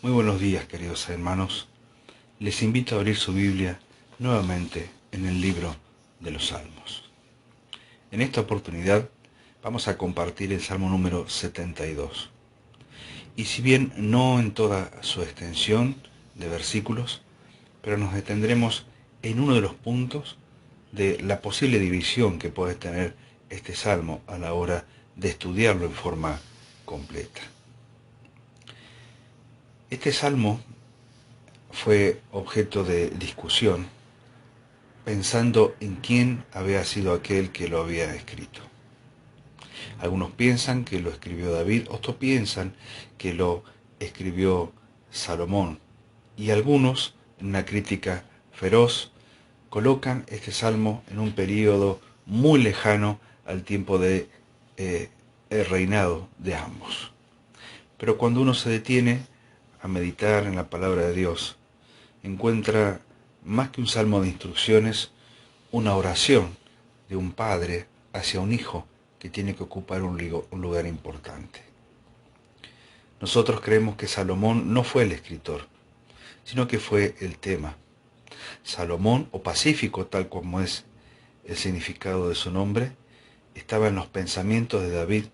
Muy buenos días, queridos hermanos. Les invito a abrir su Biblia nuevamente en el libro de los Salmos. En esta oportunidad vamos a compartir el Salmo número 72. Y si bien no en toda su extensión de versículos, pero nos detendremos en uno de los puntos de la posible división que puede tener este Salmo a la hora de estudiarlo en forma completa. Este Salmo fue objeto de discusión pensando en quién había sido aquel que lo había escrito. Algunos piensan que lo escribió David, otros piensan que lo escribió Salomón, y algunos, en una crítica feroz, colocan este salmo en un período muy lejano al tiempo de el reinado de ambos. Pero cuando uno se detiene a meditar en la palabra de Dios, encuentra más que un salmo de instrucciones, una oración de un padre hacia un hijo que tiene que ocupar un lugar importante. Nosotros creemos que Salomón no fue el escritor, sino que fue el tema. Salomón, o Pacífico, tal como es el significado de su nombre, estaba en los pensamientos de David,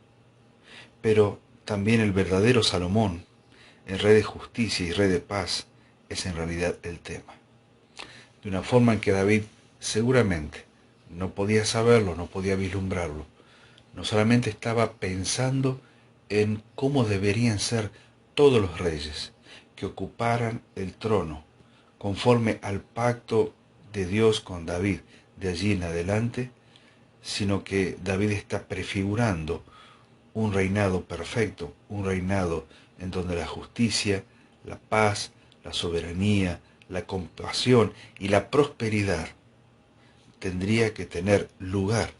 pero también el verdadero Salomón, el rey de justicia y rey de paz, es en realidad el tema. De una forma en que David seguramente no podía saberlo, no podía vislumbrarlo. No solamente estaba pensando en cómo deberían ser todos los reyes que ocuparan el trono conforme al pacto de Dios con David de allí en adelante, sino que David está prefigurando un reinado perfecto, un reinado en donde la justicia, la paz, la soberanía, la compasión y la prosperidad tendría que tener lugar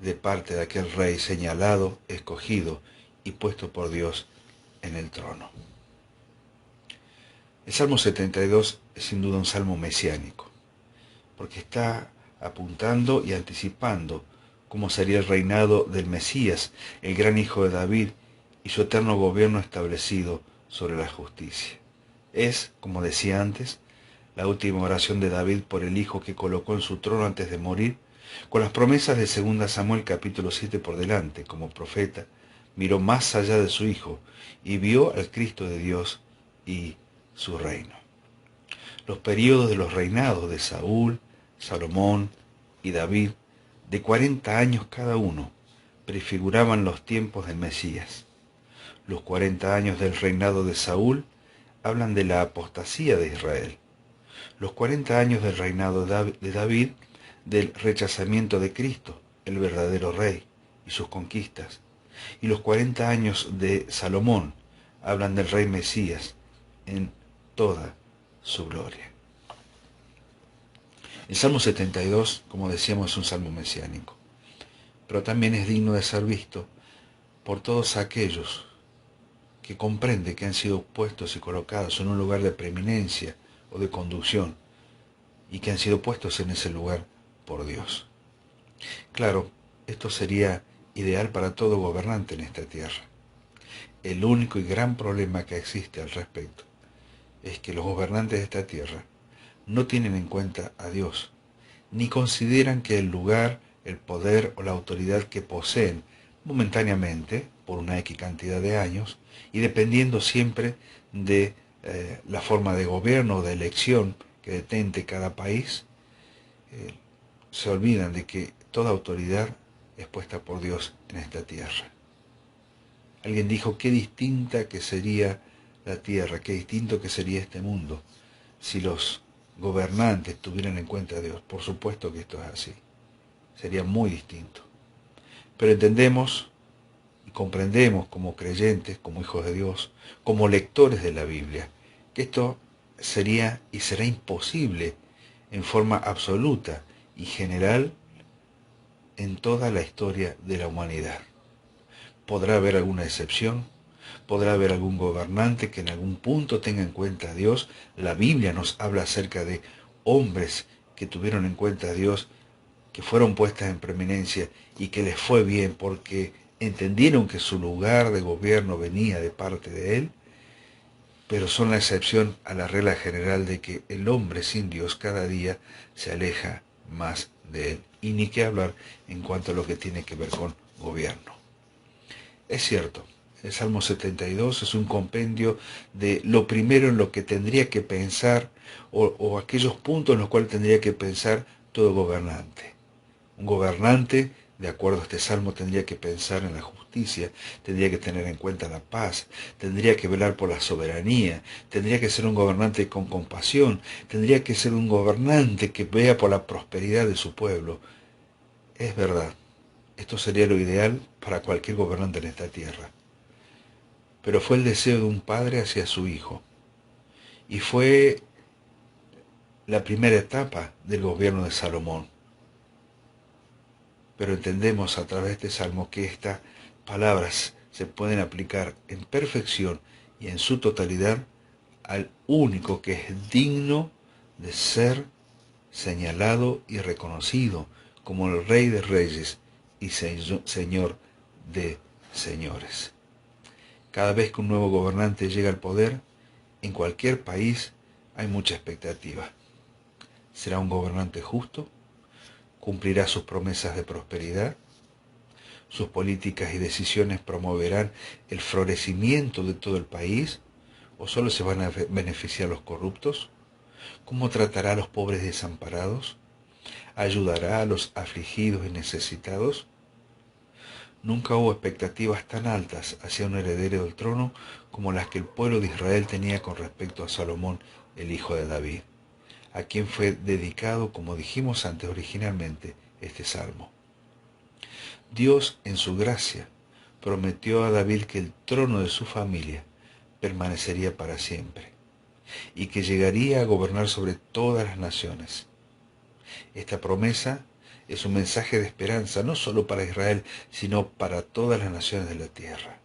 de parte de aquel rey señalado, escogido y puesto por Dios en el trono. El Salmo 72 es sin duda un salmo mesiánico, porque está apuntando y anticipando cómo sería el reinado del Mesías, el gran hijo de David, y su eterno gobierno establecido sobre la justicia. Es, como decía antes, la última oración de David por el hijo que colocó en su trono antes de morir, con las promesas de 2 Samuel capítulo 7 por delante. Como profeta, miró más allá de su hijo y vio al Cristo de Dios y su reino. Los períodos de los reinados de Saúl, Salomón y David, de 40 años cada uno, prefiguraban los tiempos del Mesías. Los 40 años del reinado de Saúl hablan de la apostasía de Israel. Los 40 años del reinado de David, del rechazamiento de Cristo, el verdadero rey, y sus conquistas. Y los 40 años de Salomón hablan del rey Mesías en toda su gloria. El Salmo 72, como decíamos, es un salmo mesiánico, pero también es digno de ser visto por todos aquellos que comprenden que han sido puestos y colocados en un lugar de preeminencia o de conducción, y que han sido puestos en ese lugar por Dios. Claro, esto sería ideal para todo gobernante en esta tierra. El único y gran problema que existe al respecto es que los gobernantes de esta tierra no tienen en cuenta a Dios, ni consideran que el lugar, el poder o la autoridad que poseen momentáneamente, por una X cantidad de años, y dependiendo siempre de la forma de gobierno o de elección que detente cada país, se olvidan de que toda autoridad es puesta por Dios en esta tierra. Alguien dijo, qué distinta que sería la tierra, qué distinto que sería este mundo si los gobernantes tuvieran en cuenta a Dios. Por supuesto que esto es así. Sería muy distinto. Pero entendemos y comprendemos como creyentes, como hijos de Dios, como lectores de la Biblia, que esto sería y será imposible en forma absoluta y general en toda la historia de la humanidad. Podrá haber alguna excepción, podrá haber algún gobernante que en algún punto tenga en cuenta a Dios. La Biblia nos habla acerca de hombres que tuvieron en cuenta a Dios, que fueron puestas en preeminencia y que les fue bien porque entendieron que su lugar de gobierno venía de parte de Él, pero son la excepción a la regla general de que el hombre sin Dios cada día se aleja más de él. Y ni qué hablar en cuanto a lo que tiene que ver con gobierno. Es cierto, el Salmo 72 es un compendio de lo primero en lo que tendría que pensar o aquellos puntos en los cuales tendría que pensar todo gobernante. Un gobernante, de acuerdo a este salmo, tendría que pensar en la justicia, tendría que tener en cuenta la paz, tendría que velar por la soberanía, tendría que ser un gobernante con compasión, tendría que ser un gobernante que vea por la prosperidad de su pueblo. Es verdad, esto sería lo ideal para cualquier gobernante en esta tierra. Pero fue el deseo de un padre hacia su hijo. Y fue la primera etapa del gobierno de Salomón. Pero entendemos a través de este salmo que estas palabras se pueden aplicar en perfección y en su totalidad al único que es digno de ser señalado y reconocido como el Rey de Reyes y Señor de Señores. Cada vez que un nuevo gobernante llega al poder, en cualquier país hay mucha expectativa. ¿Será un gobernante justo? ¿Cumplirá sus promesas de prosperidad? ¿Sus políticas y decisiones promoverán el florecimiento de todo el país? ¿O solo se van a beneficiar los corruptos? ¿Cómo tratará a los pobres desamparados? ¿Ayudará a los afligidos y necesitados? Nunca hubo expectativas tan altas hacia un heredero del trono como las que el pueblo de Israel tenía con respecto a Salomón, el hijo de David, a quien fue dedicado, como dijimos antes originalmente, este salmo. Dios, en su gracia, prometió a David que el trono de su familia permanecería para siempre y que llegaría a gobernar sobre todas las naciones. Esta promesa es un mensaje de esperanza no solo para Israel, sino para todas las naciones de la tierra.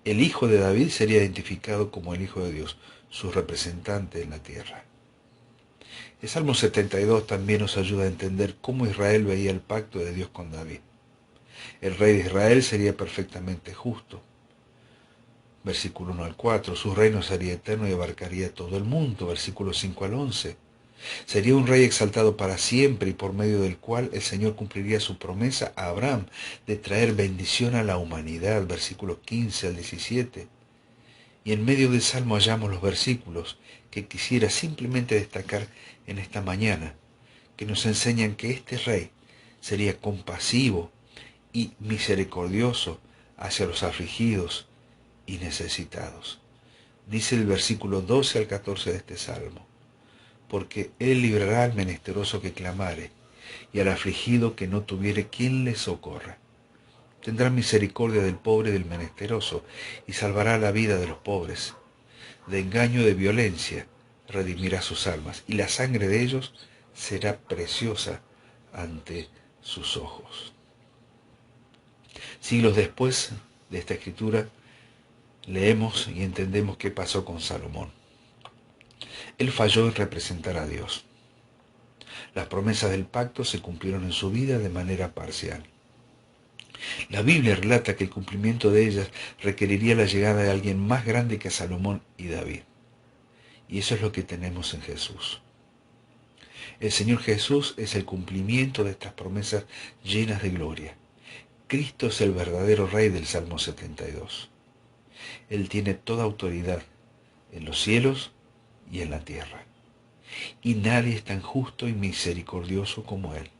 El hijo de David sería identificado como el hijo de Dios, su representante en la tierra. El Salmo 72 también nos ayuda a entender cómo Israel veía el pacto de Dios con David. El rey de Israel sería perfectamente justo. Versículo 1 al 4, su reino sería eterno y abarcaría todo el mundo. Versículo 5 al 11. Sería un rey exaltado para siempre y por medio del cual el Señor cumpliría su promesa a Abraham de traer bendición a la humanidad. Versículo 15 al 17. Y en medio del Salmo hallamos los versículos que quisiera simplemente destacar en esta mañana, que nos enseñan que este rey sería compasivo y misericordioso hacia los afligidos y necesitados. Dice el versículo 12 al 14 de este salmo: porque él librará al menesteroso que clamare, y al afligido que no tuviere quien le socorra. Tendrá misericordia del pobre y del menesteroso, y salvará la vida de los pobres. De engaño y de violencia redimirá sus almas, y la sangre de ellos será preciosa ante sus ojos. Siglos después de esta escritura, leemos y entendemos qué pasó con Salomón. Él falló en representar a Dios. Las promesas del pacto se cumplieron en su vida de manera parcial. La Biblia relata que el cumplimiento de ellas requeriría la llegada de alguien más grande que Salomón y David. Y eso es lo que tenemos en Jesús. El Señor Jesús es el cumplimiento de estas promesas llenas de gloria. Cristo es el verdadero Rey del Salmo 72. Él tiene toda autoridad en los cielos y en la tierra. Y nadie es tan justo y misericordioso como Él.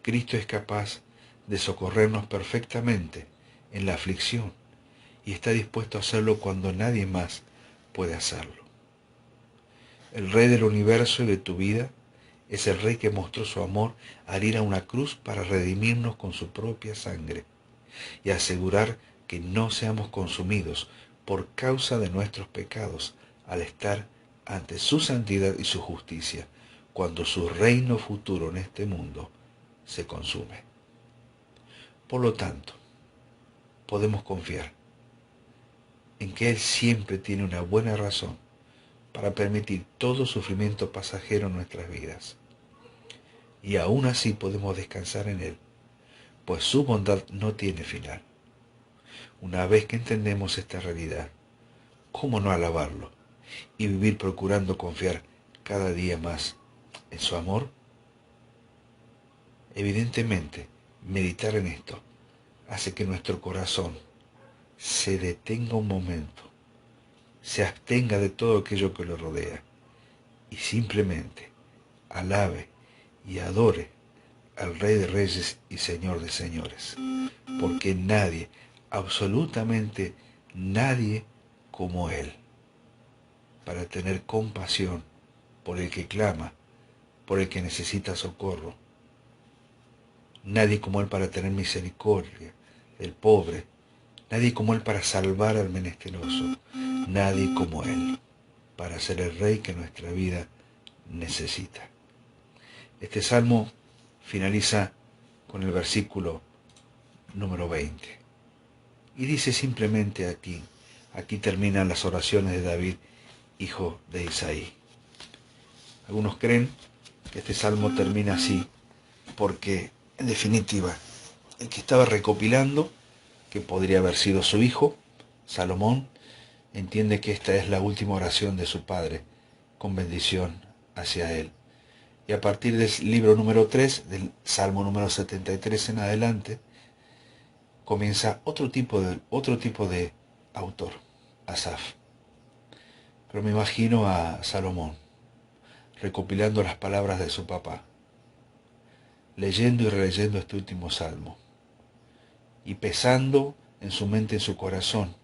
Cristo es capaz de socorrernos perfectamente en la aflicción y está dispuesto a hacerlo cuando nadie más puede hacerlo. El Rey del universo y de tu vida es el Rey que mostró su amor al ir a una cruz para redimirnos con su propia sangre y asegurar que no seamos consumidos por causa de nuestros pecados al estar ante su santidad y su justicia, cuando su reino futuro en este mundo se consume. Por lo tanto, podemos confiar en que Él siempre tiene una buena razón para permitir todo sufrimiento pasajero en nuestras vidas. Y aún así podemos descansar en Él, pues su bondad no tiene final. Una vez que entendemos esta realidad, ¿cómo no alabarlo y vivir procurando confiar cada día más en su amor? Evidentemente, meditar en esto hace que nuestro corazón se detenga un momento, se abstenga de todo aquello que lo rodea y simplemente alabe y adore al Rey de Reyes y Señor de Señores, porque nadie, absolutamente nadie como Él, para tener compasión por el que clama, por el que necesita socorro. Nadie como Él para tener misericordia del pobre. Nadie como Él para salvar al menesteroso. Nadie como Él para ser el Rey que nuestra vida necesita. Este salmo finaliza con el versículo número 20. Y dice simplemente aquí terminan las oraciones de David, hijo de Isaí. Algunos creen que este salmo termina así porque, en definitiva, el que estaba recopilando, que podría haber sido su hijo, Salomón, entiende que esta es la última oración de su padre, con bendición hacia él. Y a partir del libro número 3, del Salmo número 73 en adelante, comienza otro tipo de autor, Asaf. Pero me imagino a Salomón, recopilando las palabras de su papá, leyendo y releyendo este último salmo, y pesando en su mente, en su corazón,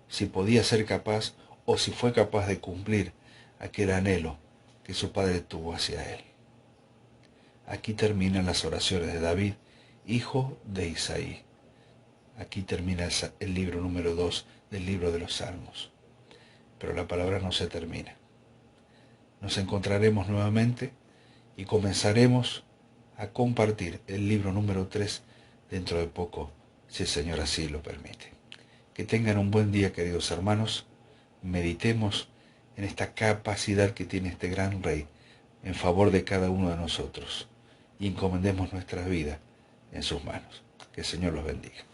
si podía ser capaz o si fue capaz de cumplir aquel anhelo que su padre tuvo hacia él. Aquí terminan las oraciones de David, hijo de Isaí. Aquí termina el libro número 2 del libro de los Salmos. Pero la palabra no se termina. Nos encontraremos nuevamente y comenzaremos a compartir el libro número 3 dentro de poco, si el Señor así lo permite. Que tengan un buen día, queridos hermanos. Meditemos en esta capacidad que tiene este gran Rey en favor de cada uno de nosotros y encomendemos nuestra vida en sus manos. Que el Señor los bendiga.